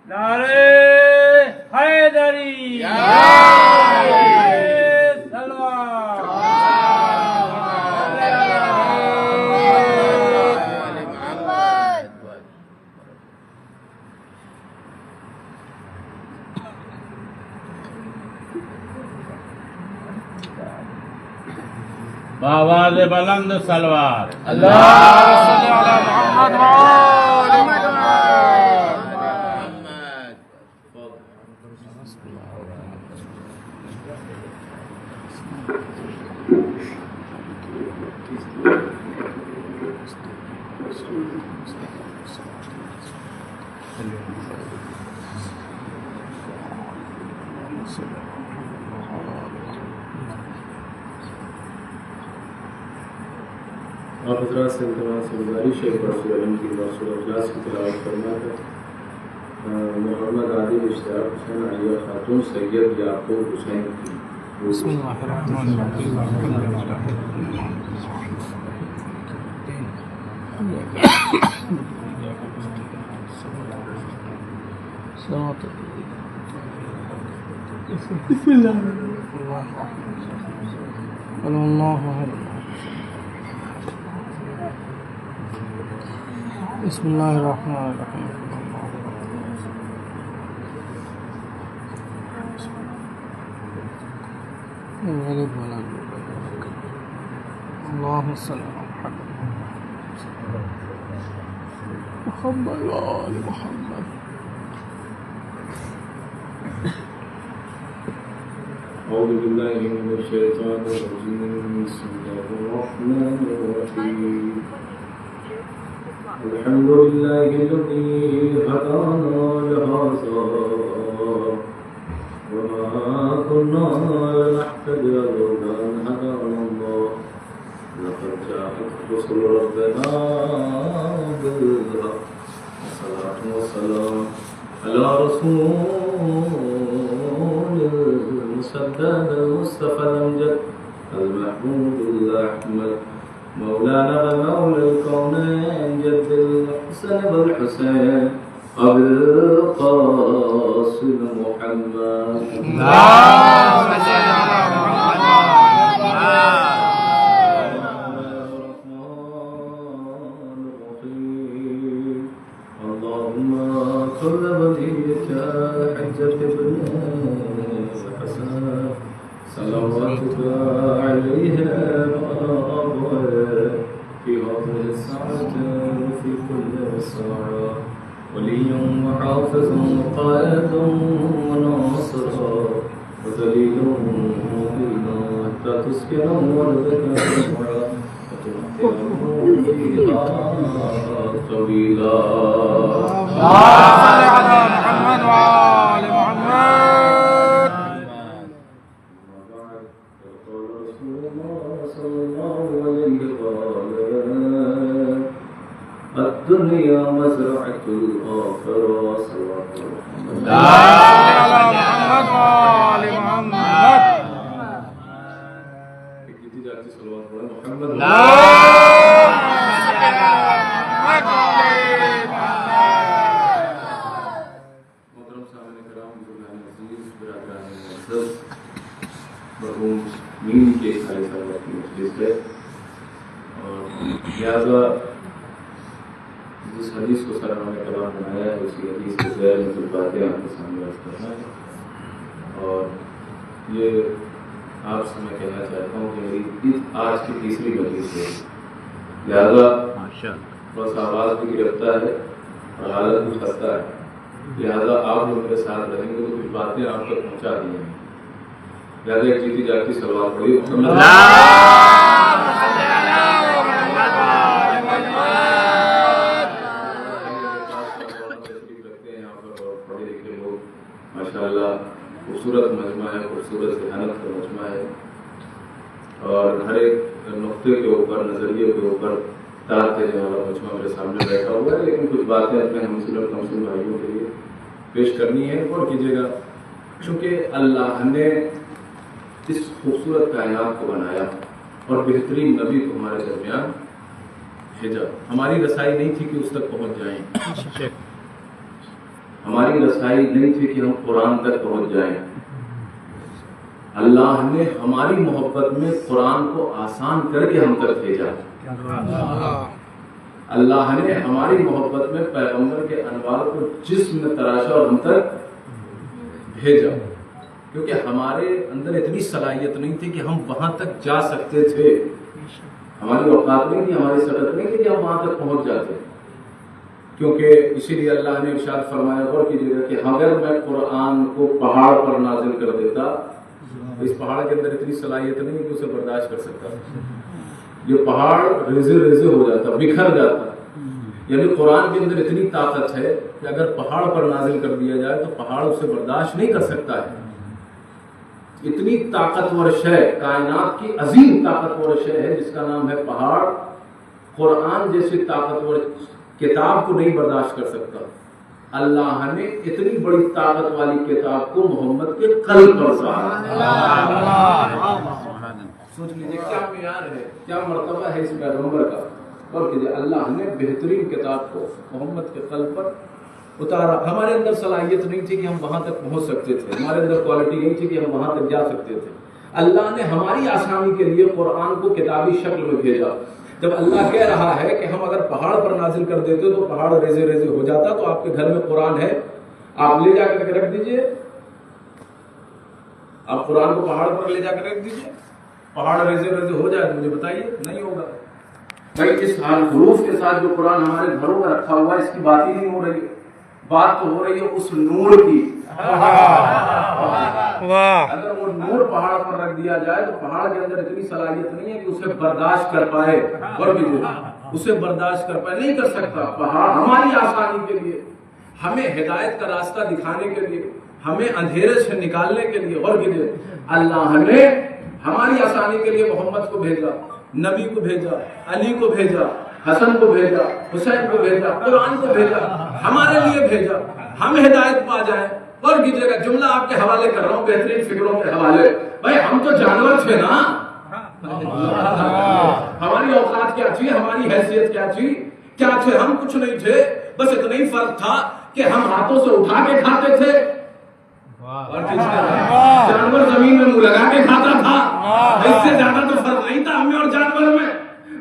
نعرے حیدری سلوات بآواز بلند سلوات اللهم صل على محمد وآل محمد. آپ حضرات سے التماس سے گزارش ہے برسول علم کی برسول اخلاص کی تلاوت کرنا ہے. محمد عادل اشتیاق حسین عالیہ خاتون سید یعقوب حسین کی. بسم اللہ الرحمن الرحیم. بسم اللہ اللہ بسم اللہ الرحمن الرحیم. اللهم صل على محمد وآل محمد. اعوذ باللہ من الشیطان الرجیم. بسم اللہ الرحمن الرحیم. الحمد لله الذي هدانا لهذا وما كنا لنهتدي لولا أن هدانا الله لقد جاءت رسل ربنا بالحق والصلاة والسلام على رسول المسدد المصطفى الأمجد المحمود الأحمد مولانا ومولى الكونين جد الحسن والحسين أبي القاسم محمد. اللهم صل على محمد. اللهم كل وليك حجة ابن الحسن صلواتك عليه في هذه الساعة وفي كل ساعة ولي وحافظ وقائد وناصر وذليل مبين حتى تسكن ولدك جمعا وتمتعه فيها طويلا. اللهم صل على محمد وآل محمد. قال رسول الله صلى الله عليه وسلم الدنيا مزرعة الآخرة. صلوات اللهم صل على محمد وآل محمد. کتنی جاتی صلوات پڑھیں محمد. اللهم صل على محمد وآل محمد. محترم سامعین کرام، بزرگان عزیز، برادران معزز، مرحوم مین کے خالص صاحب کی مجلس ہے اور لہٰذا جس حدیث کو سرانہ نے کلام بنایا ہے اسی حدیث کے ذیل میں کچھ باتیں آپ کے سامنے رکھ کرنا ہے. اور یہ آپ سے میں کہنا چاہتا ہوں کہ میری آج کی تیسری مجلس ہے، لہٰذا بس آواز بھی گرفتا ہے اور حالت بھی خستہ ہے، لہٰذا آپ جو میرے ساتھ رہیں گے تو کچھ باتیں آپ تک پہنچا دی ہیں. لہٰذا ایک جیتی جاتی سلوات پڑھی. ماشاء اللہ خوبصورت مجمع ہے، خوبصورت ذہانت کا مجمع ہے اور ہر ایک نقطے کے اوپر، نظریے کے اوپر تار دینے والا مجمع میرے سامنے بیٹھا ہوا ہے. لیکن کچھ باتیں اپنے ہمسن اور کمسن بھائیوں کے لیے پیش کرنی ہے. غور کیجیے گا، چونکہ اللہ نے اس خوبصورت کائنات کو بنایا اور بہترین نبی کو ہمارے درمیان بھیجا. ہماری رسائی نہیں تھی کہ اس تک پہنچ جائیں، ہماری رسائی نہیں تھی کہ ہم قرآن تک پہنچ جائیں. اللہ نے ہماری محبت میں قرآن کو آسان کر کے ہم تک بھیجا. اللہ نے ہماری محبت میں پیغمبر کے انوار کو جسم میں تراشا اور ہم تک بھیجا، کیونکہ ہمارے اندر اتنی صلاحیت نہیں تھی کہ ہم وہاں تک جا سکتے تھے. ہماری اوقات نہیں تھی، ہماری صدت نہیں تھی کہ ہم وہاں تک پہنچ جاتے. کیونکہ اسی لیے اللہ نے ارشاد فرمایا غور کیجیے گا کہ اگر میں قرآن کو پہاڑ پر نازل کر دیتا، اس پہاڑ کے اندر اتنی صلاحیت نہیں کہ اسے برداشت کر سکتا. یہ پہاڑ ریزے ریزے ہو جاتا، بکھر جاتا. یعنی قرآن کے اندر اتنی طاقت ہے کہ اگر پہاڑ پر نازل کر دیا جائے تو پہاڑ اسے برداشت نہیں کر سکتا ہے. اتنی طاقتور شے، کائنات کی عظیم طاقتور شے ہے جس کا نام ہے پہاڑ. قرآن جیسی طاقتور کتاب کو نہیں برداشت کر سکتا. اللہ نے اتنی بڑی طاقت والی کتاب کو محمد کے قلب پر سوچ لیجیے کیا معیار ہے، کیا مرتبہ ہے اس پیغمبر کا. اور کہ اللہ نے بہترین کتاب کو محمد کے قلب پر اتارا. ہمارے اندر صلاحیت نہیں تھی کہ ہم وہاں تک پہنچ سکتے تھے، ہمارے اندر کوالٹی نہیں تھی کہ ہم وہاں تک جا سکتے تھے. اللہ نے ہماری آسانی کے لیے قرآن کو کتابی شکل میں بھیجا. جب اللہ کہہ رہا ہے کہ ہم اگر پہاڑ پر نازل کر دیتے تو پہاڑ ریزے ریزے ہو جاتا، تو آپ کے گھر میں قرآن ہے، آپ لے جا کر رکھ دیجئے. آپ قرآن کو پہاڑ پر لے جا کر رکھ دیجئے، پہاڑ ریزے ریزے ہو جائے تو مجھے بتائیے نہیں ہوگا. بھائی اس حروف کے ساتھ جو قرآن ہمارے گھروں میں رکھا ہوا ہے اس کی بات ہی نہیں ہو رہی ہے. بات تو ہو رہی ہے اس نور کی. اگر وہ نور پہاڑ پر رکھ دیا جائے تو پہاڑ کے اندر اتنی صلاحیت نہیں ہے کہ اسے برداشت کر پائے، اور بھی اسے برداشت کر پائے، نہیں کر سکتا. پہاڑ ہماری آسانی کے لیے، ہمیں ہدایت کا راستہ دکھانے کے لیے، ہمیں اندھیرے سے نکالنے کے لیے، اور بھی اللہ نے ہماری آسانی کے لیے محمد کو بھیجا، نبی کو بھیجا، علی کو بھیجا، حسن کو بھیجا، حسین کو بھیجا، قرآن کو بھیجا، ہمارے لیے بھیجا. ہم ہدایت پا جائیں. اور کیجیے گا جملہ آپ کے حوالے کر رہا ہوں، بہترین فکروں کے حوالے. بھائی ہم تو جانور تھے نا، ہماری اوقات کیا تھی، ہماری حیثیت کیا تھی، کیا تھے ہم؟ کچھ نہیں تھے. بس اتنا ہی فرق تھا کہ ہم ہاتھوں سے اٹھا کے کھاتے تھے، اور جانور زمین میں منہ لگا کے کھاتا تھا. اس سے زیادہ تو فرق نہیں تھا ہمیں اور جانور میں.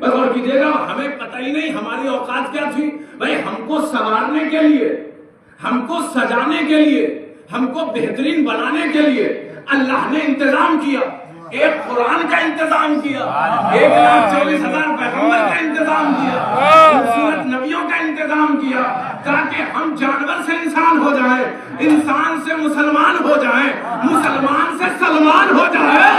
بس اور کیجیے گا ہمیں پتہ ہی نہیں ہماری اوقات کیا تھی. بھائی ہم کو سنوارنے کے لیے، ہم کو سجانے کے لیے، ہم کو بہترین بنانے کے لیے اللہ نے انتظام کیا. ایک قرآن کا انتظام کیا، 1,40,000 پیغمبر کا انتظام کیا، خوبصورت نبیوں کا انتظام کیا، تاکہ ہم جانور سے انسان ہو جائیں، انسان سے مسلمان ہو جائیں، مسلمان سے سلمان ہو جائیں.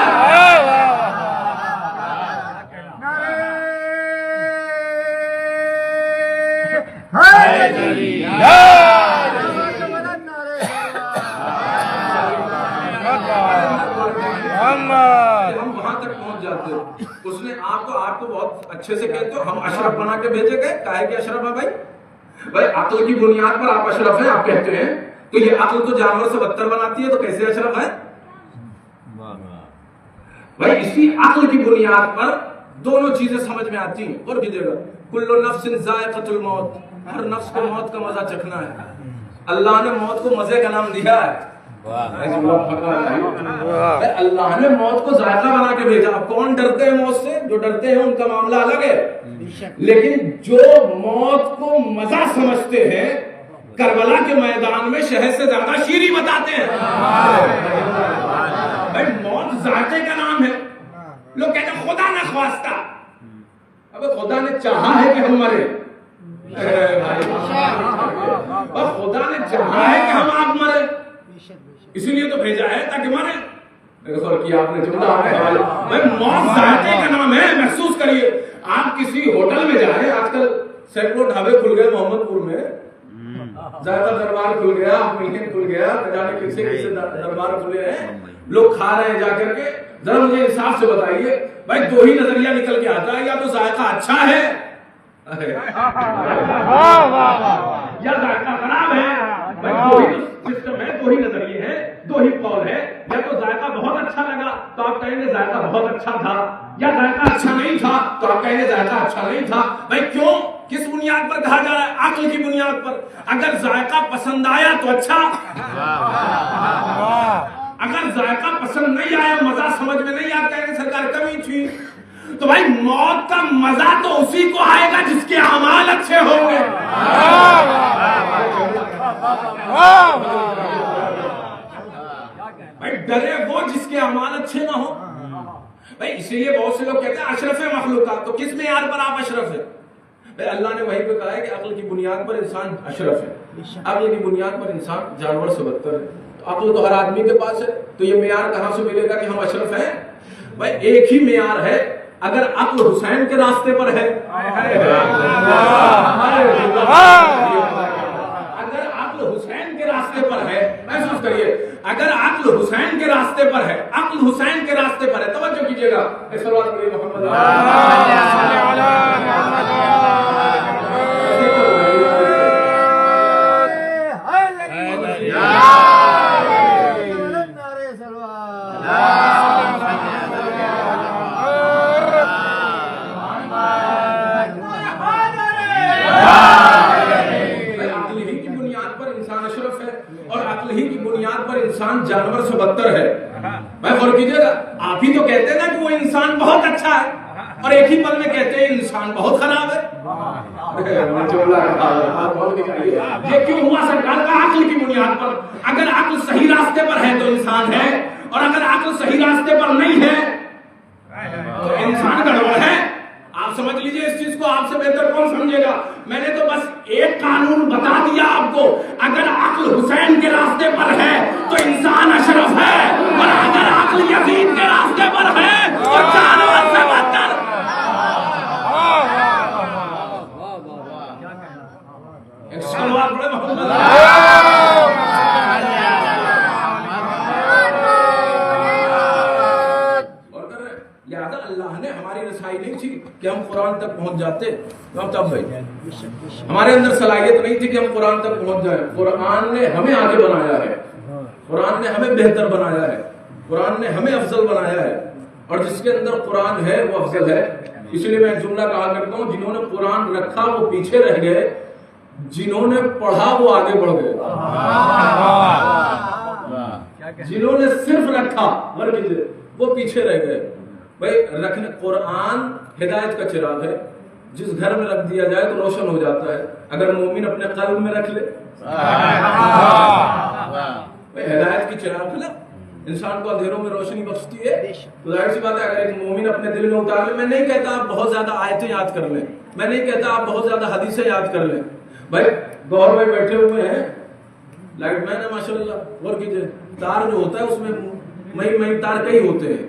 ہم وہاں تک پہنچ جاتے. اس نے آپ کو بہت اچھے سے کہتے ہو ہم اشرف بنا کے بھیجے گئے. کاہے کہ اشرف ہے بھائی؟ بھائی عقل کی بنیاد پر آپ اشرف ہیں، آپ کہتے ہیں، تو یہ عقل تو جانور سے بدتر بناتی ہے، تو کیسے اشرف ہے؟ بھائی اسی عقل کی بنیاد پر دونوں چیزیں سمجھ میں آتی ہیں. اور کیجیے گا کل نفس ذائقۃ الموت، ہر نفس کو موت کا مزہ چکھنا ہے. اللہ نے موت کو مزے کا نام دیا ہے. اللہ نے موت کو ذائقہ بنا کے بھیجا. کون ڈرتے ہیں موت سے؟ جو ڈرتے ہیں ان کا معاملہ الگ ہے، لیکن جو موت کو مزہ سمجھتے ہیں کربلا کے میدان میں شہد سے زیادہ شیریں بتاتے ہیں. بھائی موت ذائقے کا نام ہے. لوگ کہتے ہیں خدا نہ خواستہ. اب خدا نے چاہا ہے کہ ہم مرے، اور خدا نے چاہا ہے کہ ہم آپ مرے، اسی لیے تو بھیجا ہے تاکہ مرے. آپ نے جملہ موت ذائقے کا نام ہے. محسوس کریے. آپ کسی ہوٹل میں جائیں، آج کل سینکڑوں ڈھابے کھل گئے محمد پور میں، ذائقہ دربار کھل گیا، ملین کھل گیا، نہ جانے کسی دربار کھلے ہیں، لوگ کھا رہے ہیں جا کر کے. ذرا مجھے انصاف سے بتائیے بھائی، دو ہی نظریہ نکل کے آتا ہے، یا تو ذائقہ اچھا ہے یا ذائقہ خراب ہے. دو ہی سسٹم ہے، دو ہی نظریے ہیں، دو ہی قول ہے. یا تو ذائقہ بہت اچھا لگا تو آپ کہیں گے ذائقہ بہت اچھا تھا، یا ذائقہ اچھا نہیں تھا تو آپ کہیں گے ذائقہ اچھا نہیں تھا. بھائی کیوں؟ کس بنیاد پر کہا جا رہا ہے؟ عقل کی بنیاد پر. اگر ذائقہ پسند آیا تو اچھا, اگر ذائقہ پسند نہیں آیا, مزہ سمجھ میں نہیں آتا ہے, سرکار کمی تھی, تو بھائی موت کا مزہ تو اسی کو آئے گا جس کے اعمال اچھے ہوں گے. بھائی ڈرے وہ جس کے اعمال اچھے نہ ہوں. بھائی اسی لیے بہت سے لوگ کہتے ہیں اشرف مخلوقات, تو کس معیار پر آپ اشرف ہیں؟ بھائی اللہ نے وہی پہ کہا ہے کہ عقل کی بنیاد پر انسان اشرف ہے, عقل کی بنیاد پر انسان جانور سے بدتر ہے. تو عقل تو ہر آدمی کے پاس ہے, تو یہ معیار کہاں سے ملے گا کہ ہم اشرف ہیں؟ بھائی ایک ہی معیار ہے, اگر عقل حسین کے راستے پر ہے, اگر عقل حسین کے راستے پر ہے, محسوس کریے, اگر عقل حسین کے راستے پر ہے, عقل حسین کے راستے پر ہے, توجہ کیجئے گا, صلوات پڑھیے محمد انسان جانور سے بدتر ہے. میں غور کیجئے گا, آپ ہی تو کہتے ہیں نا کہ وہ انسان بہت اچھا ہے, اور ایک ہی پل میں کہتے ہیں انسان بہت خراب ہے. یہ کیوں ہوا سرکار کا؟ عقل کی بنیاد پر. اگر عقل صحیح راستے پر ہے تو انسان ہے, اور اگر عقل صحیح راستے پر نہیں ہے تو انسان گڑبڑ ہے. آپ سمجھ لیجئے اس چیز کو, آپ سے بہتر کون سمجھے گا؟ میں نے تو بس ایک قانون بتا دیا آپ کو, اگر عقل حسین کے راستے پر ہے تو انسان اشرف ہے, اور اگر عقل یزید کے راستے پر ہے تو جانور سے بدتر. ایک سلوات پڑھے محمد. لہذا اللہ نے ہماری رسائی نہیں تھی کہ ہم قرآن تک پہنچ جاتے. تب بھائی ہمارے اندر صلاحیت نہیں تھی کہ ہم قرآن تک پہنچ جائیں. قرآن نے ہمیں آگے بنایا ہے, قرآن نے ہمیں بہتر بنایا ہے, قرآن نے ہمیں افضل بنایا ہے, اور جس کے اندر قرآن ہے وہ افضل ہے. اسی لیے میں جملہ کہا کرتا ہوں, جنہوں نے قرآن رکھا وہ پیچھے رہ گئے, جنہوں نے پڑھا وہ آگے بڑھ گئے. جنہوں نے صرف رکھا وہ پیچھے رہ گئے. بھائی رکھنے, قرآن ہدایت کا چراغ ہے, جس گھر میں رکھ دیا جائے تو روشن ہو جاتا ہے. اگر مومن اپنے قلب میں رکھ لے, ہدایت کی چراغ ہے نا, انسان کو اندھیروں میں روشنی بخشتی ہے. تو ظاہر سی بات ہے اگر ایک مومن اپنے دل میں اتار لے. میں نہیں کہتا آپ بہت زیادہ آیتیں یاد کر لیں, میں نہیں کہتا آپ بہت زیادہ حدیثیں یاد کر لیں. بھائی گور بھائی بیٹھے ہوئے ہیں, لائٹ مین ہے ماشاءاللہ, غور کیجئے, تار جو ہوتا ہے اس میں مئی تار کئی ہوتے ہیں,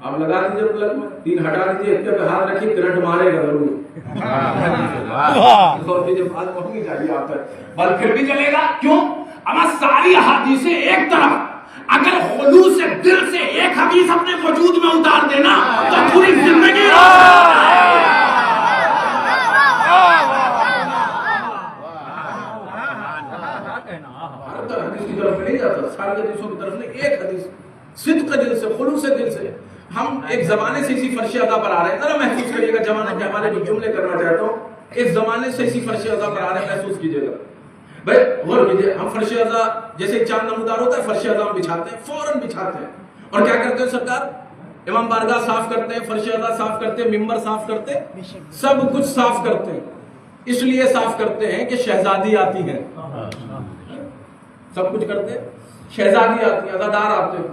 آپ لگا دیجئے پلگ میں, 3 ہٹا دیجئے, ایک پہ ہاتھ رکھیے, کرنٹ مارے گا ضرور. غور کیجئے, بات پہنچنی چاہیے آپ تک, بل پھر بھی چلے گا. کیوں؟ اما ساری حدیثیں ایک طرف, اگر خلوص دل سے ایک حدیث اپنے وجود میں اتار دینا تو پوری زندگی حدیث کی طرف نہیں جاتا, ساری حدیثوں کی طرف نہیں, ایک حدیث صدق دل سے, خلوص دل سے. ہم ایک زمانے سے اسی فرش ادا پر آ رہے ہیں, ذرا محسوس کریے گا زمانے کے حوالے جو جملے کرنا چاہتا ہوں, اس زمانے سے اسی فرش ادا پر آ رہے ہیں, محسوس کیجئے گا. بھائی غور کیجئے, ہم فرش ادا جیسے چاند نمودار ہوتا ہے, فرش ادا ہم بچھاتے ہیں, فوراً بچھاتے ہیں, اور کیا کرتے ہیں سرکار؟ امام بارگاہ صاف کرتے ہیں, فرش ادا صاف کرتے ہیں, ممبر صاف کرتے ہیں, سب کچھ صاف کرتے ہیں. اس لیے صاف کرتے ہیں کہ شہزادی آتی ہیں, سب کچھ کرتے ہیں, شہزادی آتی ہیں, ادادار آتے ہیں.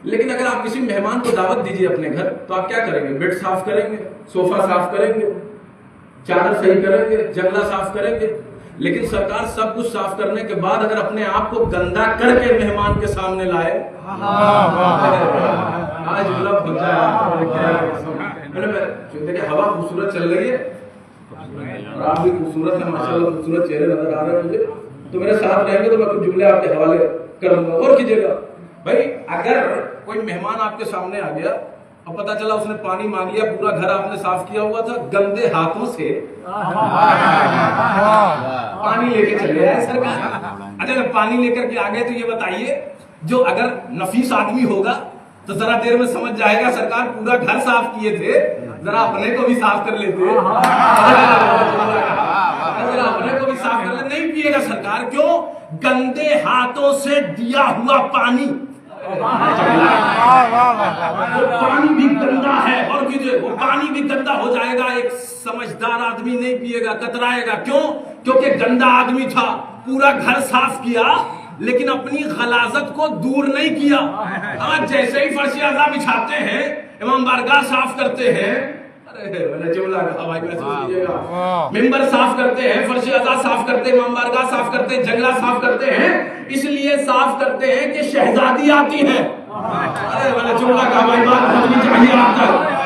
لیکن اگر آپ کسی مہمان کو دعوت دیجئے اپنے گھر, تو آپ کیا کریں گے؟ بیڈ صاف کریں گے, صوفہ صاف کریں گے, چادر صحیح کریں گے, جنگلہ صاف کریں گے. لیکن سرکار سب کچھ صاف کرنے کے بعد اگر اپنے آپ کو گندا کر کے مہمان کے سامنے لائے, آج جملہ بھگ جائے. دیکھیں ہوا خوبصورت چل رہی ہے, اور آپ بھی خوبصورت ہیں ماشاءاللہ, خوبصورت چہرے نظر آ رہے ہیں مجھے, تو میرے ساتھ رہیں گے تو میں کچھ جملے آپ کے حوالے کر دوں گا. غور کیجئے گا بھائی, اگر کوئی مہمان آپ کے سامنے آ گیا اور پتا چلا اس نے پانی مانگ لیا, پورا گھر آپ نے صاف کیا ہوا تھا, گندے ہاتھوں سے پانی لے کے چلے آئے سرکار. اچھا پانی لے کر کے آ گئے, تو یہ بتائیے جو اگر نفیس آدمی ہوگا تو ذرا دیر میں سمجھ جائے گا سرکار پورا گھر صاف کیے تھے، ذرا اپنے کو بھی صاف کر لیتے، ذرا اپنے کو بھی صاف کر لیتے. نہیں پیے گا سرکار. کیوں؟ گندے ہاتھوں سے دیا ہوا پانی، پانی بھی گندا ہے. اور وہ پانی بھی گندا ہو جائے گا. ایک سمجھدار آدمی نہیں پیے گا، کترائے گا. کیوں؟ کیونکہ گندا آدمی تھا، پورا گھر صاف کیا لیکن اپنی غلاظت کو دور نہیں کیا. آج جیسے ہی فرش اعضا بچھاتے ہیں، امام بارگاہ صاف کرتے ہیں، ممبر صاف کرتے ہیں، فرش اعضا صاف کرتے ہیں، امام بارگاہ صاف کرتے ہیں، جنگلہ صاف کرتے ہیں. اس لیے صاف کرتے ہیں کہ شہزادی آتی ہے.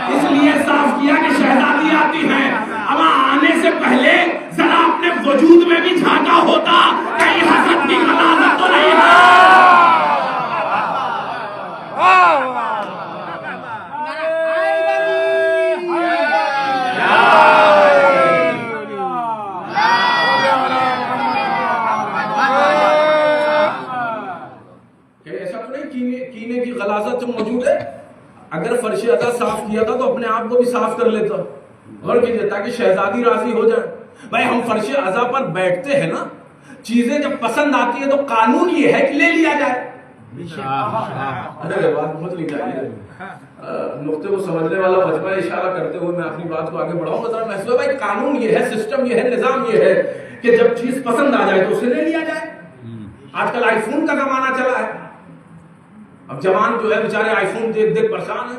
اس لیے صاف کیا کہ شہزادی آتی ہے. اب آنے سے پہلے ذرا اپنے وجود میں بھی جھانکا ہوتا، کہیں حسد کی غلاظت تو نہیں ہے. کینے کی غلاظت موجود ہے. اگر فرش اعضا صاف کیا تھا تو اپنے آپ کو بھی صاف کر لیتا اور کیجئے تاکہ شہزادی راضی ہو جائے. بھائی ہم فرش اعضا پر بیٹھتے ہیں نا، چیزیں جب پسند آتی ہیں تو قانون یہ ہے کہ لے لیا جائے. نقطے کو سمجھنے والا وجبہ اشارہ کرتے ہوئے میں اپنی بات کو آگے بڑھاؤں گا. محسوس بھائی قانون یہ ہے، سسٹم یہ ہے، نظام یہ ہے کہ جب چیز پسند آ جائے تو اسے لے لیا جائے. آج کل آئی فون کا زمانہ چلا ہے. اب جوان جو ہے بیچارے آئی فون دیکھ دیکھ پریشان ہیں.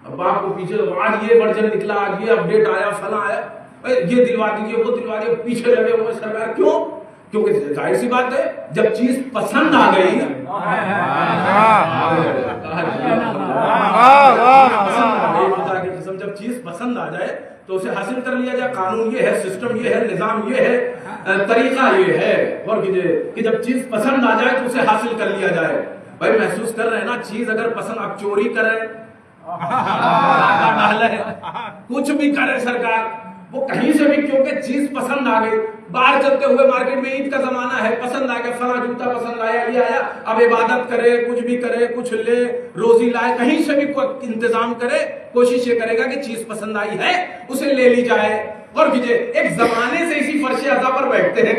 اب آپ کو پیچھے آج یہ ورژن نکلا، آج یہ اپڈیٹ آیا، فلاں آیا، یہ دلوا دیجیے، وہ دلوا دیجیے، پیچھے لگے ہوئے سرکار. کیوں؟ کیونکہ ظاہر سی بات ہے جب چیز پسند آ گئی، جب چیز پسند آ جائے تو اسے حاصل کر لیا جائے. قانون یہ ہے، سسٹم یہ ہے، نظام یہ ہے، طریقہ یہ ہے. اور کہ جب چیز پسند آ جائے تو اسے حاصل کر لیا جائے. بھائی محسوس کر رہے ہیں نا، چیز اگر پسند، آپ چوری کریں، کچھ بھی کرے سرکار، وہ کہیں سے بھی، کیونکہ چیز پسند آ گئی. باہر چلتے ہوئے مارکیٹ میں عید کا زمانہ ہے، پسند آ گیا، فلاں جوتا پسند آیا، یہ آیا. اب عبادت کرے، کچھ بھی کرے، کچھ لے، روزی لائے، کہیں سے بھی کوئی انتظام کرے، کوشش یہ کرے گا کہ چیز پسند آئی ہے اسے لے لی جائے. اور کیجئے ایک زمانے سے اسی فرش اعضا پر بیٹھتے ہیں،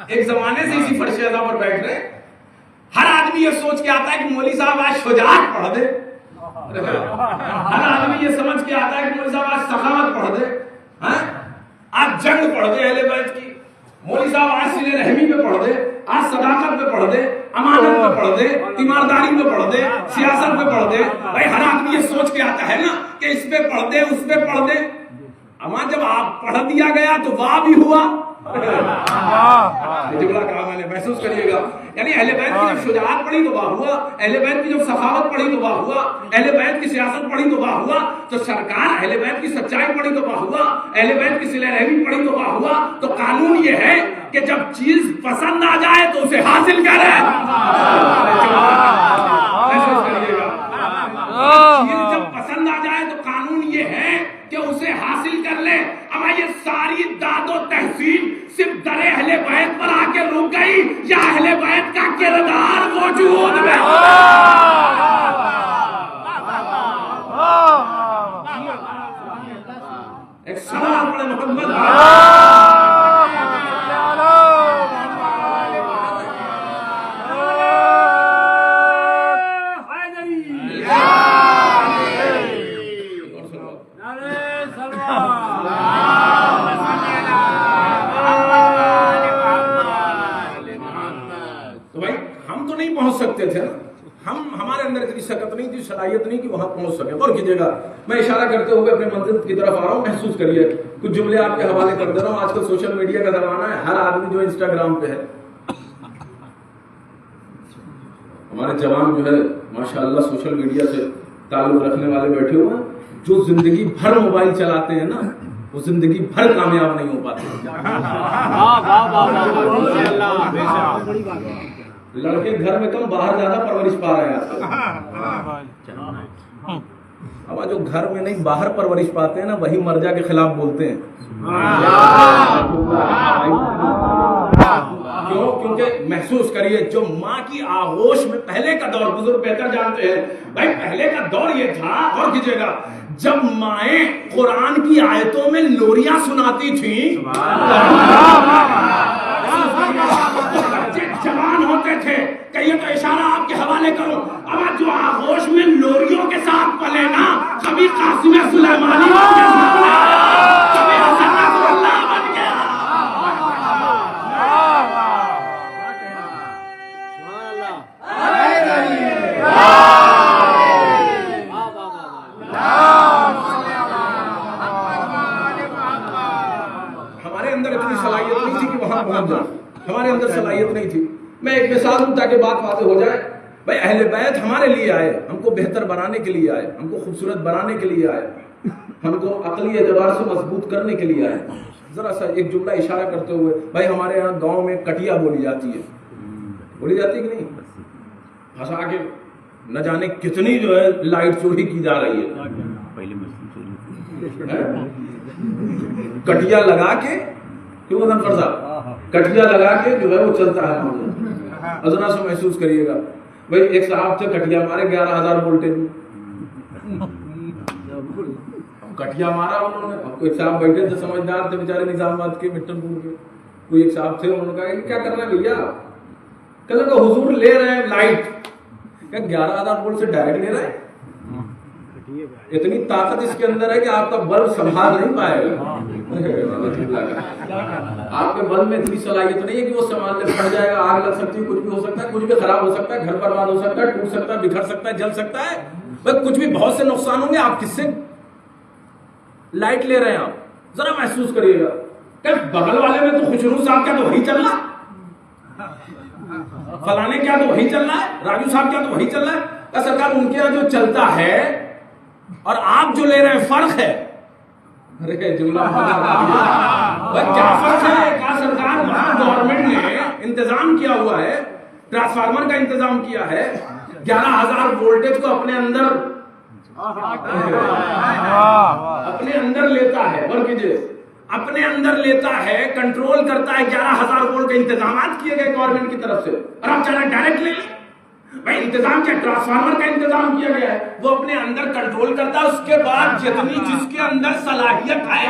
ایک زمانے سے اسی فرش اعضا پر بیٹھ رہے ہیں. ہر آدمی یہ سوچ کے آتا ہے کہ مولوی صاحب آج شجاعت پڑھ دے. ہر آدمی یہ سمجھ کے آتا ہے کہ مولوی صاحب آج سخاوت پڑھ دے، آج جنگ پڑھ دے اہل بیت کی. مولوی صاحب آج صلہ رحمی پہ پڑھ دے، آج صداقت پہ پڑھ دے، امانت پہ پڑھ دے، ایمانداری پہ پڑھ دے، سیاست پہ پڑھ دے. بھائی ہر آدمی یہ سوچ کے آتا ہے نا کہ اس پہ پڑھ دے، اس پہ پڑھ دے. اما جب آپ پڑھ دیا گیا تو واہ بھی ہوا. محسوس کریے گا، یعنی اہل بیت کی جب شجاعت پڑھی تو واہ ہوا، اہل بیت کی جب سخاوت پڑھی تو واہ ہوا، اہل بیت کی سیاست پڑھی تو واہ ہوا. تو سرکار اہل بیت کی سچائی پڑھی تو واہ ہوا، اہل بیت کی صلہ رحمی پڑھی تو واہ ہوا. تو قانون یہ ہے کہ جب چیز پسند آ جائے تو اسے حاصل کرے. محسوس کریے گا، چیز جب پسند آ جائے تو قانون یہ ہے کہ اسے حاصل کر لے. اب یہ ساری داد و تحسین صرف در اہل بیت پر آ کے رک گئی یا اہل بیت کا کردار موجود میں؟ ایک سوال پڑے محمد پہنچ سکتے تھے نا، ہمارے اندر اتنی سکت نہیں تھی، صلاحیت نہیں کہ وہاں پہنچ سکے. اور کیجیے گا، میں اشارہ کرتے ہوئے اپنے منزل کی طرف آ رہا ہوں. محسوس کریے، کچھ جملے آپ کے حوالے کر دے رہا ہوں. آج کل سوشل میڈیا کا زمانہ ہے، ہر آدمی جو انسٹاگرام پہ ہے. ہمارے جوان جو ہے ماشاءاللہ سوشل میڈیا سے تعلق رکھنے والے بیٹھے ہوئے ہیں، جو زندگی بھر موبائل چلاتے ہیں نا وہ زندگی بھر کامیاب نہیں ہو پاتے. لڑکے گھر میں کم، باہر زیادہ پرورش پا رہے ہیں. اب جو گھر میں نہیں باہر پرورش پاتے ہیں نا وہی مرجع کے خلاف بولتے ہیں. کیوں؟ کیونکہ محسوس کریے جو ماں کی آغوش میں پہلے کا دور، بزرگ بہتر جانتے ہیں بھائی، پہلے کا دور یہ تھا، اور کیجیے گا، جب مائیں قرآن کی آیتوں میں لوریاں سناتی تھیں، بچے جوان ہوتے تھے، کہیے تو اشارہ آپ کے حوالے کروں، اب جو آغوش میں لوریوں کے ساتھ پلے نا، کبھی قاسم سلیمانی بن کے سامنے آیا، کبھی حسن نصر اللہ بن گیا۔ ہمارے اندر اتنی صلاحیت نہیں تھی کہ وہاں پہنچ جائیں، ہمارے اندر صلاحیت نہیں تھی۔ میں ایک مثال دوں تاکہ بات واضح ہو جائے۔ بھائی اہل بیت ہمارے لیے آئے، ہم کو بہتر بنانے کے لیے آئے، ہم کو خوبصورت بنانے کے لیے آئے، ہم کو عقلی اعتبار سے مضبوط کرنے کے لیے آئے۔ ذرا سا ایک جملہ اشارہ کرتے ہوئے، بھائی ہمارے یہاں گاؤں میں کٹیا بولی جاتی ہے، بولی جاتی ہے کہ نہیں؟ ہنسا کے نہ جانے کتنی جو ہے لائٹ چوری کی جا رہی ہے، کٹیا لگا کے، کیوں غضنفر صاحب، کٹیا لگا کے جو ہے وہ چلتا ہے۔ ذرا سا محسوس کریے گا، بھائی ایک صاحب تھے کٹیا مارے 11,000 وولٹیج میں، کٹیا مارا انہوں نے۔ ایک صاحب بیٹھے تھے سمجھدار تھے بیچارے، نظام آباد کے مٹن پور کے، کوئی ایک صاحب تھے، انہوں نے کہا کہ کیا کرنا ہے بھیا؟ کہنے کہ حضور لے رہے ہیں لائٹ، کیا 11,000 وولٹ سے ڈائریکٹ لے رہے ہیں؟ اتنی طاقت اس کے اندر ہے کہ آپ کا بلب سنبھال نہیں پائے گا، آپ کے بلب میں اتنی صلاحیت نہیں ہے کہ وہ سنبھالنے پڑ جائے گا، آگ لگ سکتی ہے، کچھ بھی ہو سکتا ہے، کچھ بھی خراب ہو سکتا ہے، گھر برباد ہو سکتا ہے، ٹوٹ سکتا ہے، بکھر سکتا ہے، جل سکتا ہے، بس کچھ بھی بہت سے نقصان ہوں گے۔ آپ کس سے لائٹ لے رہے ہیں؟ آپ ذرا محسوس کریے گا کہ بغل والے میں تو خوشنو صاحب کیا تو وہی چل رہا، فلانے کیا تو وہی چل رہا ہے، راجو صاحب کیا تو وہی چل رہا ہے۔ سرکار ان کے یہاں جو چلتا ہے اور آپ جو لے رہے ہیں فرق ہے۔ ارے جملہ کیا فرق ہے؟ کیا سرکار وہاں گورنمنٹ نے انتظام کیا ہوا ہے، ٹرانسفارمر کا انتظام کیا ہے، 11,000 وولٹیج کو اپنے اندر لیتا ہے، اور کیجئے اپنے اندر لیتا ہے، کنٹرول کرتا ہے۔ 11,000 وولٹ کے انتظامات کیے گئے گورنمنٹ کی طرف سے، اور آپ چاہیں ڈائریکٹ لے لیں۔ بھائی انتظام کیا؟ ٹرانسفارمر کا انتظام کیا گیا ہے، وہ اپنے اندر کنٹرول کرتا ہے، اس کے بعد جتنی جس کے اندر صلاحیت ہے،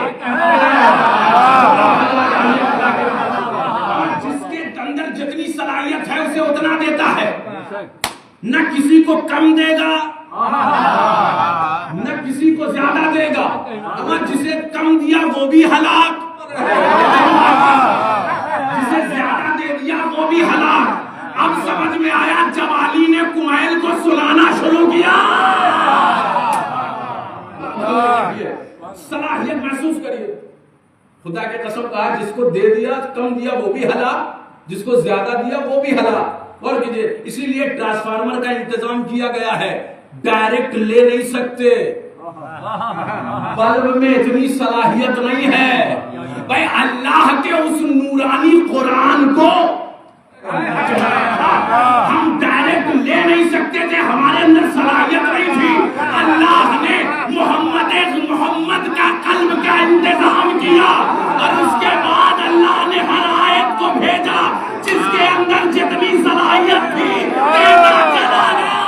جس کے اندر جتنی صلاحیت ہے اسے اتنا دیتا ہے، نہ کسی کو کم دے گا نہ کسی کو زیادہ دے گا، اگر جسے کم دیا وہ بھی ہلاک، جسے زیادہ دے دیا وہ بھی ہلاک۔ اب سمجھ میں آیا جوالی نے کمیل کو سلانا شروع کیا۔ صلاحیت محسوس کریے، خدا کے قسم کہا جس کو دے دیا کم دیا وہ بھی ہلاک، جس کو زیادہ دیا وہ بھی ہلاک۔ اور کیجئے اسی لیے ٹرانسفارمر کا انتظام کیا گیا ہے، ڈائریکٹ لے نہیں سکتے، بلب میں اتنی صلاحیت نہیں ہے۔ بھائی اللہ کے اس نورانی قرآن کو ہم ڈائریکٹ لے نہیں سکتے تھے، ہمارے اندر صلاحیت نہیں تھی۔ اللہ نے محمد کا قلب کا انتظام کیا، اور اس کے بعد اللہ نے ہر آیت کو بھیجا جس کے اندر جتنی صلاحیت تھی دیتا چلا گیا۔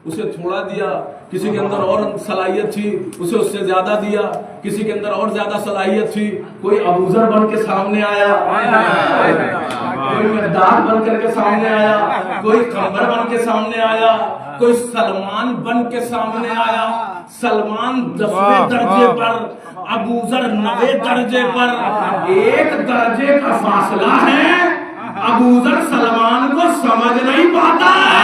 اسے تھوڑا دیا، کسی کے اندر اور صلاحیت تھی اسے اس سے زیادہ دیا، کسی کے اندر اور زیادہ صلاحیت تھی، کوئی ابوذر بن کے سامنے آیا، کوئی مقدار بن کر کے سامنے آیا، کوئی قمر بن کے سامنے آیا، کوئی سلمان بن کے سامنے آیا۔ سلمان 10ویں درجے پر، ابوذر 9ویں درجے پر، 1 درجے کا فاصلہ ہے۔ ابوذر سلمان کو سمجھ نہیں پاتا ہے،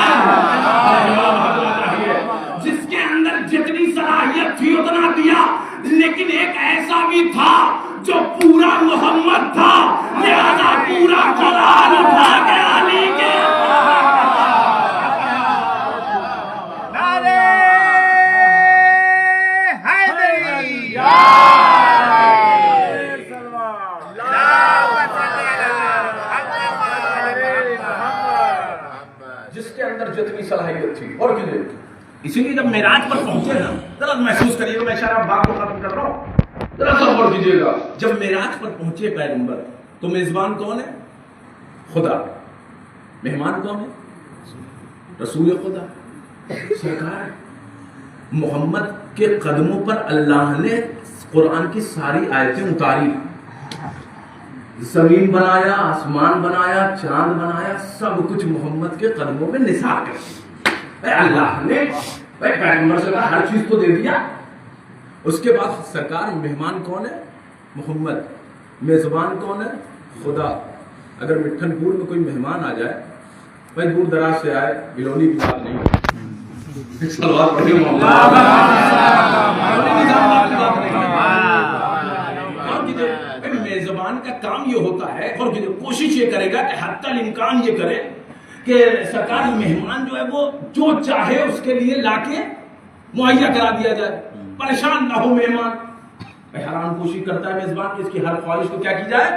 جس کے اندر جتنی صلاحیت تھی اتنا دیا، لیکن ایک ایسا بھی تھا جو پورا محمد تھا، لہذا پورا قرآن اٹھا کے علی کے حیدری اسی لیے جب معراج پر پہنچے نا ذرا محسوس کریے گا، میں اشارہ بات کو ختم کر رہا ہوں، ذرا سا غور کیجیے گا. جب معراج پر پہنچے پیغمبر تو میزبان کون ہے؟ خدا. مہمان کون ہے؟ رسول خدا سرکار. محمد کے قدموں پر اللہ نے قرآن کی ساری آیتیں اتاری. زمین بنایا، آسمان بنایا، چاند بنایا، سب کچھ محمد کے قدموں پہ نثار کر دیا. اللہ نے پیغمبر سے ہر چیز تو دے دیا. اس کے بعد سرکار مہمان کون ہے؟ محمد. میزبان کون ہے؟ خدا. اگر مٹھن پور میں کوئی مہمان آ جائے، بھائی دور دراز سے آئے، بلونی کی بات نہیں، میزبان کا کام یہ ہوتا ہے اور کوشش یہ کرے گا کہ حتی الامکان یہ کرے کہ سرکار مہمان جو ہے وہ جو چاہے اس کے لیے لا کے مہیا کرا دیا جائے، پریشان نہ ہو مہمان. حرام کوشش کرتا ہے میزبان کہ اس کی ہر خواہش کو کیا کی جائے؟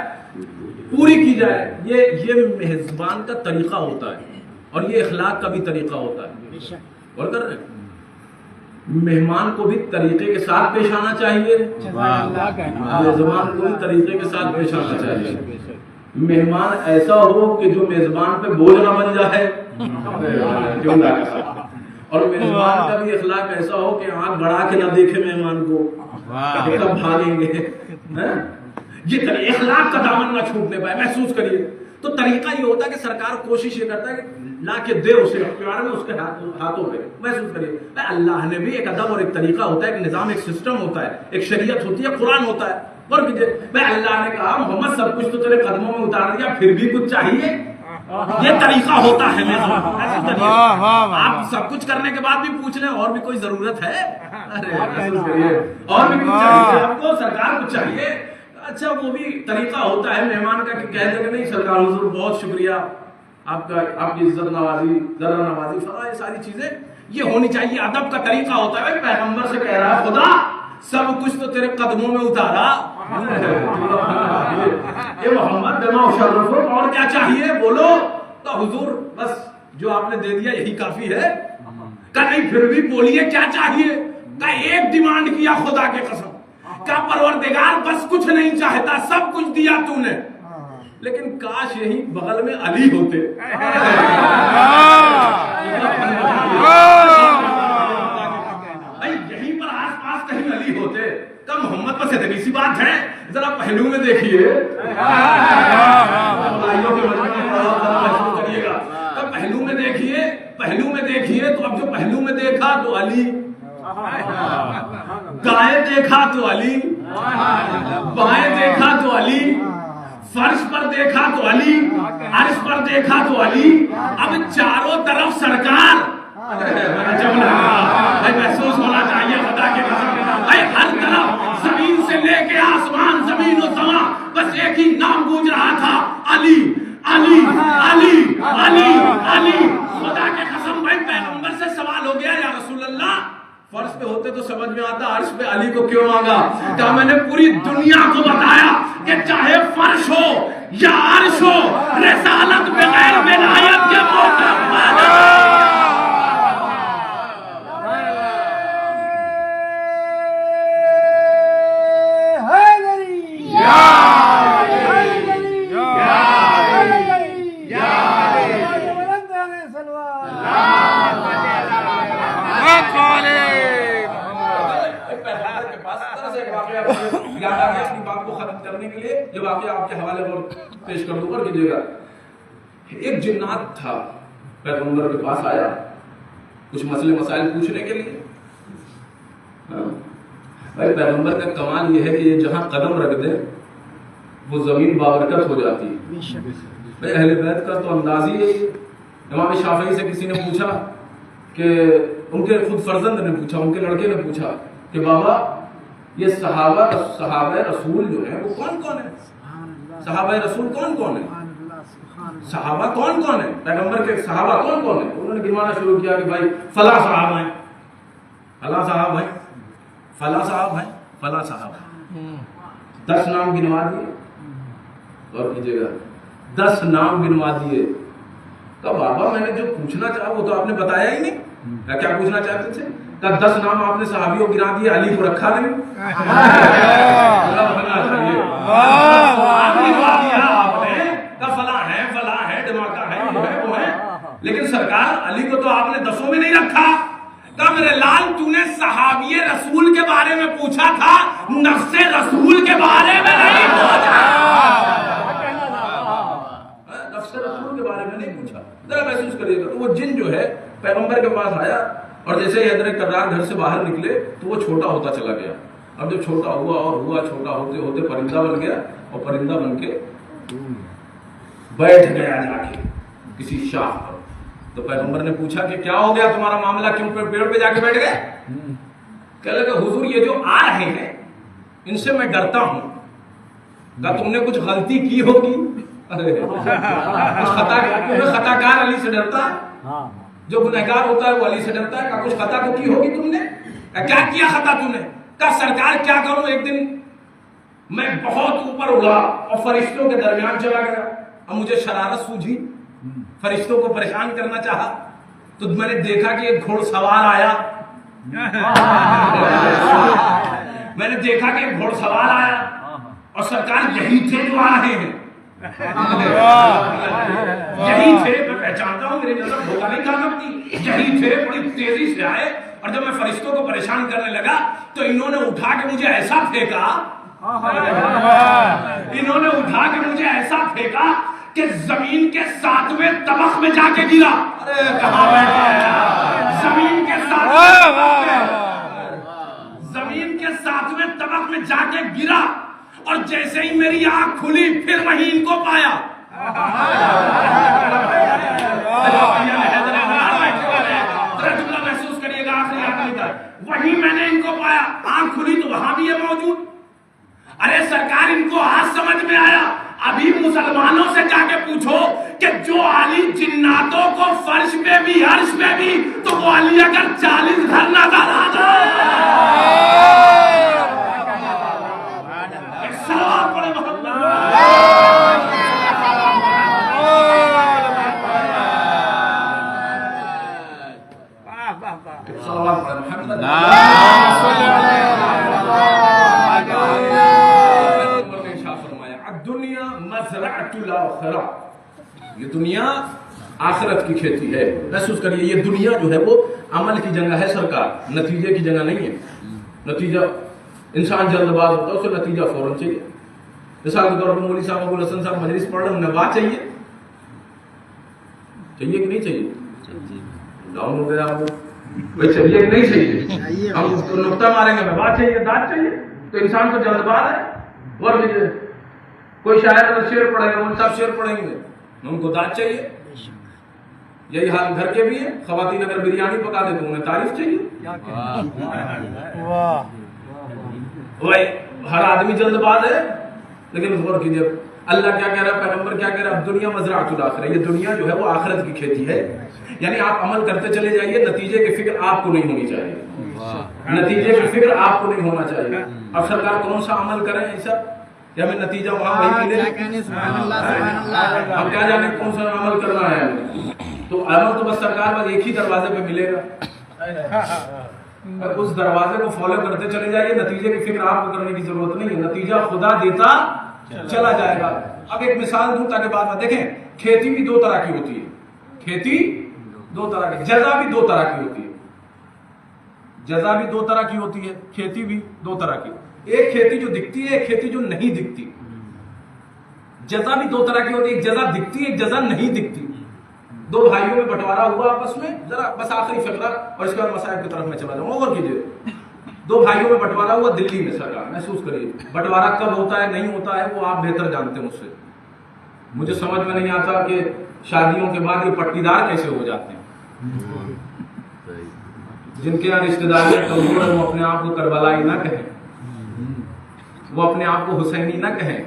پوری کی جائے. یہ میزبان کا طریقہ ہوتا ہے اور یہ اخلاق کا بھی طریقہ ہوتا ہے. اور کر رہے مہمان کو بھی طریقے کے ساتھ پیش آنا چاہیے، میزبان کو بھی طریقے کے ساتھ پیش آنا چاہیے. مہمان ایسا ہو کہ جو میزبان پہ بوجھ نہ بن جائے، اور میزبان کا بھی اخلاق ایسا ہو کہ آنکھ بڑھا کے نہ دیکھے مہمان کو، کب بھاگیں گے. یہ اخلاق کا دامن نہ چھوٹنے پائے. محسوس کریے. تو طریقہ یہ ہوتا ہے کہ سرکار کوشش یہ کرتا ہے کہ لا کے دے اسے اختیار میں، اس کے ہاتھوں پہ. محسوس کریے. اللہ نے بھی ایک ادب اور ایک طریقہ ہوتا ہے، ایک نظام، ایک سسٹم ہوتا ہے، ایک شریعت ہوتی ہے، قرآن ہوتا ہے. اور اللہ نے کہا محمد سب کچھ تو تیرے قدموں میں اتار دیا، پھر بھی کچھ چاہیے. یہ طریقہ ہوتا ہے. آپ سب کچھ کرنے کے بعد بھی پوچھ لیں اور بھی کوئی ضرورت ہے؟ اور بھی کچھ چاہیے آپ کو؟ سرکار کچھ چاہیے. اچھا وہ بھی طریقہ ہوتا ہے مہمان کا کہ کہتے کہ نہیں سرکار حضور بہت شکریہ آپ کا، آپ کی عزت نوازی، ذرا نوازی، یہ ساری چیزیں یہ ہونی چاہیے. ادب کا طریقہ ہوتا ہے. پیغمبر سے کہہ رہا ہے خدا سب کچھ تو تیرے قدموں میں اتارا، یہ محمد بما شرف، اور کیا چاہیے بولو. تو حضور بس جو آپ نے دے دیا یہی کافی ہے. کہ نہیں پھر بھی بولیے کیا چاہیے. کہ ایک ڈیمانڈ کیا خدا کے قسم، کہ پروردگار بس کچھ نہیں چاہتا، سب کچھ دیا تو نے، لیکن کاش یہی بغل میں علی ہوتے. یہیں پر آس پاس کہیں علی ہوتے. کب محمد بس اتنی سی بات ہے. ذرا پہلو میں دیکھیے، پہلو میں دیکھیے، پہلو میں دیکھیے. تو اب جو پہلو میں دیکھا تو علی، دائیں دیکھا تو علی، بائیں دیکھا تو علی، فرش پر دیکھا تو علی، عرش پر دیکھا تو علی. اب چاروں طرف سرکار. محسوس ہونا چاہیے خدا کے قسم، ہر طرف زمین سے لے کے آسمان، زمین و سما، بس ایک ہی نام گونج رہا تھا، علی علی علی علی علی. خدا کے قسم بھائی پیغمبر سے سوال ہو گیا یا رسول اللہ فرش پہ ہوتے تو سمجھ میں آتا، عرش پہ علی کو کیوں مانگا؟ کیا میں نے پوری دنیا کو بتایا کہ چاہے فرش ہو یا عرش ہو، رسالت بغیر ولایت کے اپنی بات کو ختم کرنے کے لیے یہ واقعہ آپ کے حوالے پر پیش کر دوں. کر دیجیے گا. ایک جنات تھا پیغمبر کے پاس آیا کچھ مسئلے مسائل پوچھنے کے لیے. بھائی پیغمبر کا کمال یہ ہے کہ یہ جہاں قدم رکھ دے وہ زمین بابرکت ہو جاتی ہے. بھائی اہل بیت کا تو انداز ہی ہے. امام شافعی سے کسی نے پوچھا کہ ان کے خود فرزند نے پوچھا، ان کے لڑکے نے پوچھا کہ بابا یہ صحابہ رسول جو ہیں وہ کون کون ہیں؟ صحابہ رسول کون کون ہیں؟ صحابہ کون کون ہیں؟ پیغمبر کے صحابہ کون کون ہیں؟ انہوں نے گنوانا شروع کیا کہ بھائی فلاں صحابہ ہیں، فلاں صاحب ہیں، فلاں صاحب ہیں، فلاں صاحب ہیں. 10 نام گنوا دیے. اور کیجیے گا 10 نام گنوا دیے. تو بابا میں نے جو پوچھنا چاہا وہ تو آپ نے بتایا ہی نہیں. کیا پوچھنا چاہتے تھے؟ کہ 10 نام آپ نے صحابیوں گرا دیے، علی کو رکھا نہیں؟ فلاں ہے دھماکہ ہے، یہ ہے وہ ہے، لیکن سرکار علی کو تو آپ نے 10 میں نہیں رکھا۔ کہ میرے لال تو نے صحابی رسول کے بارے میں پوچھا تھا، نفس رسول کے بارے میں نہیں پوچھا، نفس رسول کے بارے میں نہیں پوچھا۔ ذرا محسوس کریے گا، وہ جن جو ہے پیغمبر کے پاس آیا اور جیسے ہی حضرت کرار گھر سے باہر نکلے تو وہ چھوٹا ہوتا چلا گیا۔ اب جب چھوٹا ہوا اور ہوا، چھوٹا ہوتے ہوتے پرندہ بن گیا، اور پرندہ بن کے بیٹھ گیا جا کے کسی شاخ پر۔ تو پیغمبر نے پوچھا کہ کیا ہو گیا تمہارا معاملہ، کیوں پیڑ پہ جا کے بیٹھ گئے؟ کہنے لگے حضور یہ جو آ رہے ہیں ان سے میں ڈرتا ہوں، کہا تم نے کچھ غلطی کی ہوگی؟ خطا کار علی سے ڈرتا ہے، جو گنہگار ہوتا ہے وہ علی سے ڈرتا ہے۔ کہا کچھ خطا تو کی ہوگی تم نے؟ کیا کیا خطا تم نے؟ کہا سرکار کیا کروں، ایک دن میں بہت اوپر اڑا اور فرشتوں کے درمیان چلا گیا، اب مجھے شرارت سوجھی، فرشتوں کو پریشان کرنا چاہا، تو میں نے دیکھا کہ ایک گھوڑ سوار آیا، میں نے دیکھا کہ ایک گھوڑ سوار آیا اور سرکار یہی تھے جو آ رہے ہیں، یہی تھے، میں پہچانتا ہوں، میری نظر دھوکہ نہیں کھا سکتی، یہی تھے، بڑی تیزی سے آئے، اور جب میں فرشتوں کو پریشان کرنے لگا تو انہوں نے اٹھا کے مجھے ایسا پھینکا، انہوں نے اٹھا کے مجھے ایسا پھینکا کہ زمین کے 7ویں طبق میں جا کے گرا۔ کہاں بیٹھا ہے؟ زمین کے 7ویں طبق میں جا کے گرا، اور جیسے ہی میری آنکھ کھلی پھر وہیں ان کو پایا۔ محسوس کریے گا، وہیں میں نے ان کو پایا، آنکھ کھلی تو وہاں بھی یہ موجود۔ ارے سرکار ان کو آج سمجھ میں آیا، ابھی مسلمانوں سے جا کے پوچھو کہ جو علی جناتوں کو فرش پہ بھی عرش پہ بھی، تو وہ علی اگر 40 گھر نظر آ جائے، ایک سلام پڑے محمد، سلام پڑے محمد، دنیا مزرعۃ الاخرہ، یہ دنیا آخرت کی کھیتی ہے۔ محسوس کریے، یہ دنیا جو ہے وہ عمل کی جگہ ہے سرکار، نتیجے کی جگہ نہیں ہے۔ نتیجہ انسان جلد باز ہوتا ہے، اسے نتیجہ فوراً چاہیے۔ مثال کے طور پر مولوی صاحب ابو الحسن صاحب مجلس پڑھ رہے ہیں، انہیں واہ چاہیے، چاہیے کہ نہیں چاہیے؟ ڈاؤن ہو گیا آپ کو، بھائی چاہیے کہ نہیں چاہیے؟ ہم اس کو نقطہ ماریں گے، واہ چاہیے، داد چاہیے، تو انسان تو جلد باز ہے۔ اور کوئی شاعر اگر شعر پڑھے گا، صاحب شعر پڑھیں گے، ان کو داد چاہیے۔ یہی حال گھر کے بھی ہے، خواتین اگر بریانی پکا دے تو انہیں تعریف چاہیے۔ بھائی ہر آدمی جلد باز ہے، لیکن غور کیجیے اللہ کیا کہہ رہا ہے، پیغمبر کیا کہہ رہا ہے، اب دنیا مزرعۃ الاخرہ، یہ دنیا جو ہے وہ آخرت کی کھیتی ہے۔ یعنی آپ عمل کرتے چلے جائیے، نتیجے کی فکر آپ کو نہیں ہونی چاہیے، نتیجے کی فکر آپ کو نہیں ہونا چاہیے۔ اب سرکار کون سا عمل کریں ایسا کہ ہمیں نتیجہ وہاں وہی ملے، ہم کیا جانے کون سا عمل کرنا ہے ہمیں، تو عمل تو بس سرکار بس ایک ہی دروازے پہ ملے گا، اس دروازے کو فالو کرتے چلے جائیے، نتیجے کی فکر آپ کو کرنے کی ضرورت نہیں ہے، نتیجہ خدا دیتا چلا جائے گا۔ اب ایک مثال دوں تاکہ بات میں دیکھیں، کھیتی بھی 2 طرح کی ہوتی ہے، کھیتی 2 طرح کی، جزا بھی 2 طرح کی ہوتی ہے، جزا بھی 2 طرح کی ہوتی ہے، کھیتی بھی 2 طرح کی، ایک کھیتی جو دکھتی ہے، ایک کھیتی جو نہیں دکھتی۔ جزا بھی 2 طرح کی ہوتی ہے، ایک جزا دکھتی ہے، ایک جزا نہیں دکھتی۔ 2 بھائیوں میں بٹوارا ہوا آپس میں، ذرا بس آخری فقرہ اور اس کے بعد مسائل کی طرف میں چلا جاؤں، غور کیجیے۔ 2 بھائیوں میں بٹوارا ہوا دلی میں، سرکار محسوس کریے، بٹوارا کب ہوتا ہے نہیں ہوتا ہے وہ آپ بہتر جانتے ہیں مجھ سے، مجھے سمجھ میں نہیں آتا کہ شادیوں کے بعد یہ پٹی دار کیسے ہو جاتے ہیں۔ جن کے یہاں رشتے دار کمزور ہیں وہ اپنے آپ کو کربلائی نہ کہیں، وہ اپنے آپ کو حسینی نہ کہیں۔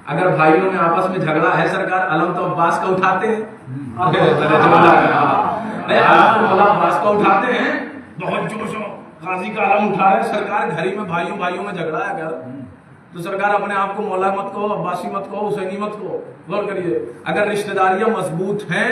اگر بھائیوں میں آپس میں جھگڑا ہے سرکار، علم تو عباس کا اٹھاتے ہیں، عباس کا اٹھاتے ہیں، بہت جوش ہو، غازی کا علم اٹھا رہے ہیں سرکار، گھر ہی میں بھائیوں میں جھگڑا ہے اگر تو سرکار اپنے آپ کو مولا مت کہو، عباسی مت کہو، حسینی مت کہو۔ غور کریے، اگر رشتہ داریاں مضبوط ہیں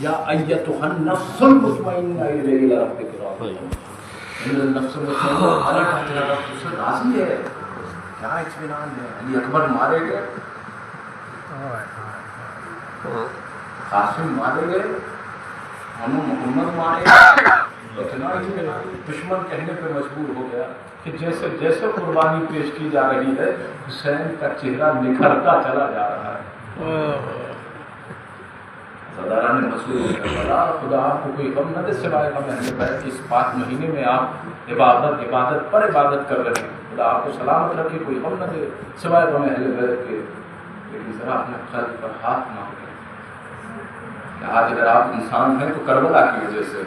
یا ایتها النفس المطمئنہ الی ربک راضیہ، النفس المطمئنہ اللہ تعالیٰ رب سے راضی ہے، کیا اطمینان ہے؟ علی اکبر مارے گئے، قاسم مارے گئے، محمد مارے گئے، اتنا اطمینان، دشمن کہنے پہ مجبور ہو گیا کہ جیسے جیسے قربانی پیش کی جا رہی ہے حسین کا چہرہ نکھرتا چلا جا رہا ہے۔ صدارہ نے مسئول کربلا، خدا آپ کو کوئی غم نہ دے سوائے غم اہل بیت، اس پاک مہینے میں آپ عبادت پر عبادت کر رہے ہیں، خدا آپ کو سلامت رکھے، کوئی غم نہ دے سوائے غم اہل بیت کے، لیکن ذرا اپنے قلب پر ہاتھ مانگیں کہ آج اگر آپ انسان ہیں تو کربلا کی وجہ سے،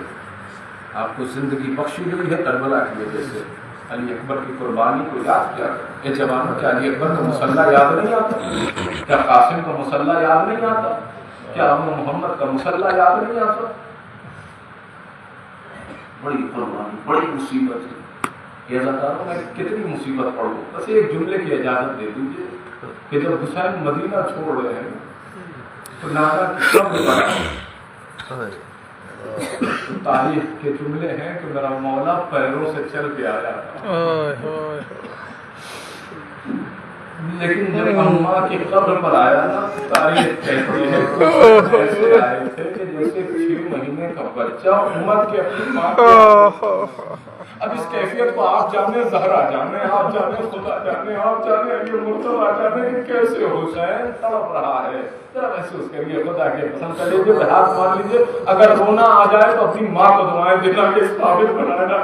آپ کو زندگی بخشی ہوئی ہے کربلا کی وجہ سے، علی اکبر کی قربانی کو یاد کیا کریں۔ اے جوانوں، کیا علی اکبر کا مسلح یاد نہیں آتا؟ کیا قاسم کا مسلح یاد نہیں آتا؟ کیا محمد کا مسلح یاد نہیں آتا؟ بڑی قربانی، بڑی مصیبت ہے۔ یہ ازاداروں میں کتنی مصیبت پڑھوں، بس ایک جملے کی اجازت دے دیجیے کہ جب حسین مدینہ چھوڑ رہے ہیں تو نانا کی کب بڑا تاریخ کے جملے ہیں کہ میرا مولا پیروں سے چل کے آیا تھا، لیکن جب اماں کی قبر پر آیا نا، تاریخ کہتی ہے کہ ایسے آئے تھے کہ جیسے 6 مہینے کا بچہ امت کے اپنی ماں کے۔ اب اس کیفیت کو آپ جانے، زہرا جانے، آپ جانے، خدا جانے، آپ جانے، علی مرتضیٰ جانے کہ کیسے حسین تڑپ رہا ہے۔ ذرا محسوس کریے، خدا کے قسم کر لیجیے، ہاتھ مار لیجیے، اگر رونا آ جائے تو اپنی ماں کو دعائیں دینا کہ اس قابل بنانا،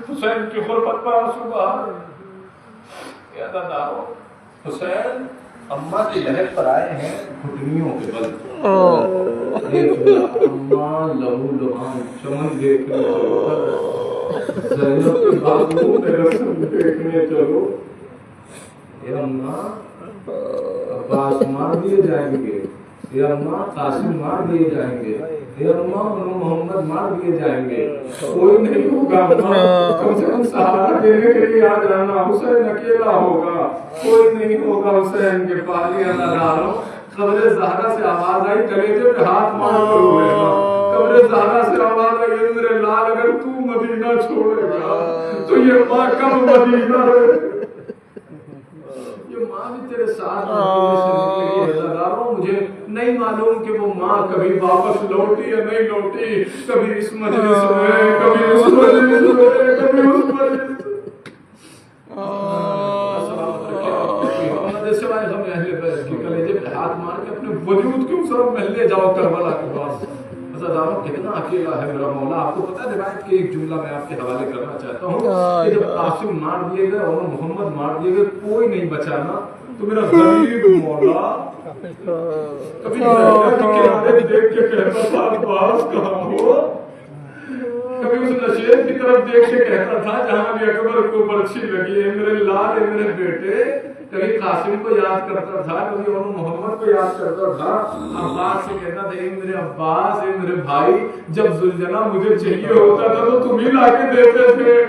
حسین کی غربت پر آنسو بہا۔ کیا دادارو، حسین اماں کی لہر پر آئے ہیں گھٹنیوں کے بل، اماں لہو لہان چمن دیکھنے چلو، زینب کے بازو میں رسم دیکھنے چلو، اے اماں عباس مار دیے جائیں گے، اے اماں قاسم مار دیے جائیں گے، اے اماں محمد مار دیے جائیں گے، کوئی نہیں ہوگا اماں، کم سے کم سہارا دینے کے لیے آ جانا، حسین اکیلا ہوگا، کوئی نہیں ہوگا حسین کے پالی اداروں۔ قبر زہرا سے آواز آئی، کلیجے پہ ہاتھ مار کر رو لینا، قبر زہرا سے آواز آئی، میرے لال اگر تو مدینہ چھوڑے گا تو یہ ماں کب مدینہ رہے، یہ ماں بھی تیرے ساتھ ہے۔ مجھے نہیں معلوم کہ وہ ماں کبھی واپس لوٹی یا نہیں لوٹی، کبھی اس مجلس میں، کبھی اس مجلس میں، کبھی اس مجلس میں۔ سوائے ہم اہل بیت کے کلیجے پہ ہاتھ مار کے اپنے وجود کیوں سب محلے جاؤ کربلا کے پاس۔ عزیزانو، کتنا اکیلا ہے میرا مولا۔ آپ کو پتہ ہے روایت کے ایک جملہ میں آپ کے حوالے کرنا چاہتا ہوں کہ جب قاسم مار دیے گئے اور محمد مار دیے گئے، کوئی نہیں بچا نا، تو میرا غریب مولا کبھی کنارے دیکھ کے کہتا تھا عباس کہاں ہو، کبھی اس نشیب کی طرف دیکھ کے کہتا تھا جہاں بھی اکبر کو برچھی لگی ہے میرے لال ہے میرے بیٹے، کبھی قاسم کو یاد کرتا تھا، کبھی محمد کو یاد کرتا تھا، عباس سے کہتا تھا اے میرے عباس، اے میرے بھائی، جب ذوالجناح مجھے چاہیے ہوتا تھا تو تم ہی لا کے دیتے تھے،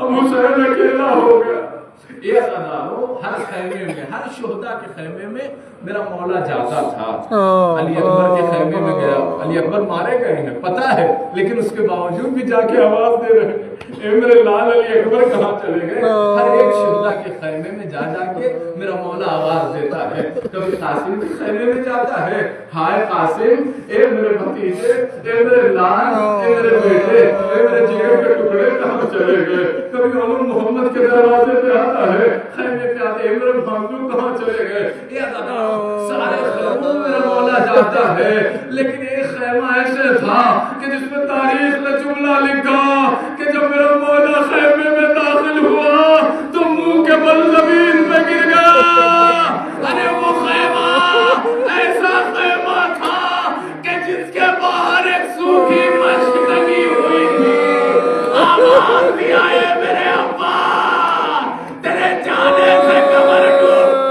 اب حسین اکیلا ہو گیا۔ یہ اداروں ہر خیمے میں، ہر شہداء کے خیمے میں میرا مولا جاتا تھا۔ علی اکبر کے خیمے میں گیا، علی اکبر مارے گئے ہیں پتہ ہے، لیکن اس کے باوجود بھی جا کے آواز دے رہے ہیں اے میرے لال علی اکبر کہاں چلے گئے۔ ہر ایک شہداء کے خیمے میں جا جا کے میرا مولا آواز دیتا ہے۔ کبھی قاسم کے خیمے میں جاتا ہے، ہائے قاسم، اے میرے بھتیجے، اے میرے لال، اے میرے بیٹے، اے میرے جگر کے ٹکڑے کہاں چلے گئے۔ کبھی محمد کے دروازے پہ آتا ہے، خیمے پہ آتے اے میرے بھانجو کہاں چلے گئے۔ سارے خیموں میں میرا مولا جاتا ہے، لیکن ایک خیمہ ایسے تھا کہ جس میں تاریخ نے جملہ لکھا کہ جب میرا مولا خیمے میں داخل ہوا تو منہ کے بل زمین پہ گر گیا۔ ارے وہ خیمہ ایسا خیمہ تھا کہ جس کے باہر ایک سوکھی مشک لگی ہوئی تھی، آواز بھی آئے میرے ابا تیرے جانے سے کمر ٹوٹ۔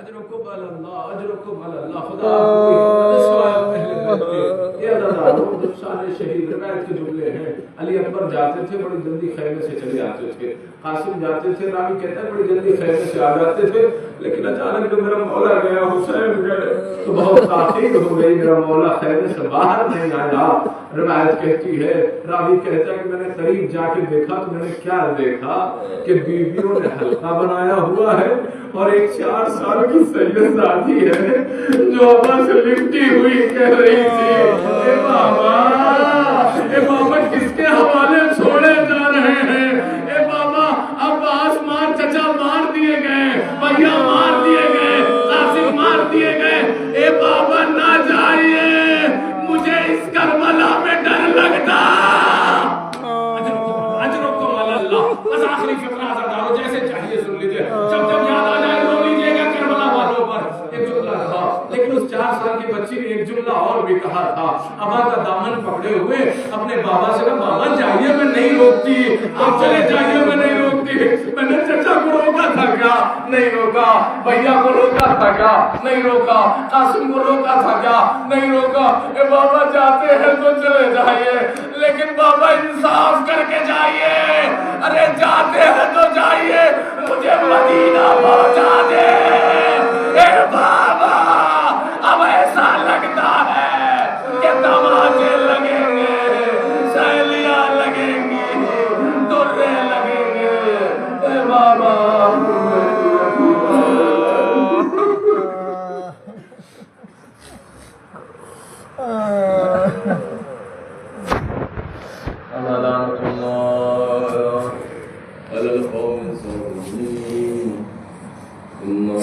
اجرکم اللہ، اجرکم اللہ، خدا آپ کو سوائے پہلے بیٹھے۔ یہ اللہ بتا رہا ہوں جب شان شہید روایت کے جملے ہیں علی اکبر جاتے تھے بڑی جلدی خیمے سے چلے آتے تھے قاسم جاتے تھے راوی کہتا ہے بڑی جلدی خیمے سے آ جاتے تھے لیکن اچانک جب میرا مولا گیا حسین گئے تو بہت تاخیر ہو گئی میرا مولا خیمے سے باہر نہیں آیا روایت کہتی ہے راوی کہتا ہے کہ میں نے قریب جا کے دیکھا تو میں نے کیا دیکھا کہ بیویوں نے حلقہ بنایا ہوا ہے اور ایک 4 سال کی سیدزادی ہے جو ابا سے لپٹی ہوئی کہہ رہی تھی اے بابا کس کے حوالے چھوڑے جا رہے ہیں اے بابا عباس مار چچا مار دیے گئے بھیا مار دیے گئے قاسم مار دیے گئے اے بابا نہ جائیے مجھے اس کربلا میں ڈر لگتا اجرکم اللہ بس آخری فقرہ آزادارو جیسے چاہیے سن لیجئے جب جب یاد آ جائے رو لیجئے گا کربلا والوں پر ایک جملہ تھا لیکن اس 4 سال کی بچی نے ایک جملہ اور بھی کہا تھا ابا کا دامن پکڑے ہوئے اپنے بابا سے کہا بابا جائیے میں نہیں روکتی آپ چلے جائیے میں نہیں روکتی میں نے چچا کو روکا تھا کیا نہیں روکا بھیا کو روکا تھا کیا نہیں روکا قاسم کو روکا تھا کیا نہیں روکا اے بابا جاتے ہیں تو چلے جائیے لیکن بابا انصاف کر کے جائیے ارے جاتے ہیں تو جائیے مجھے مدینہ پہنچا دے اے بابا اب ایسا لگتا ہے کہ تماچے لگیں گے سیلیاں لگیں گی درے لگیں گے اے بابا اللہ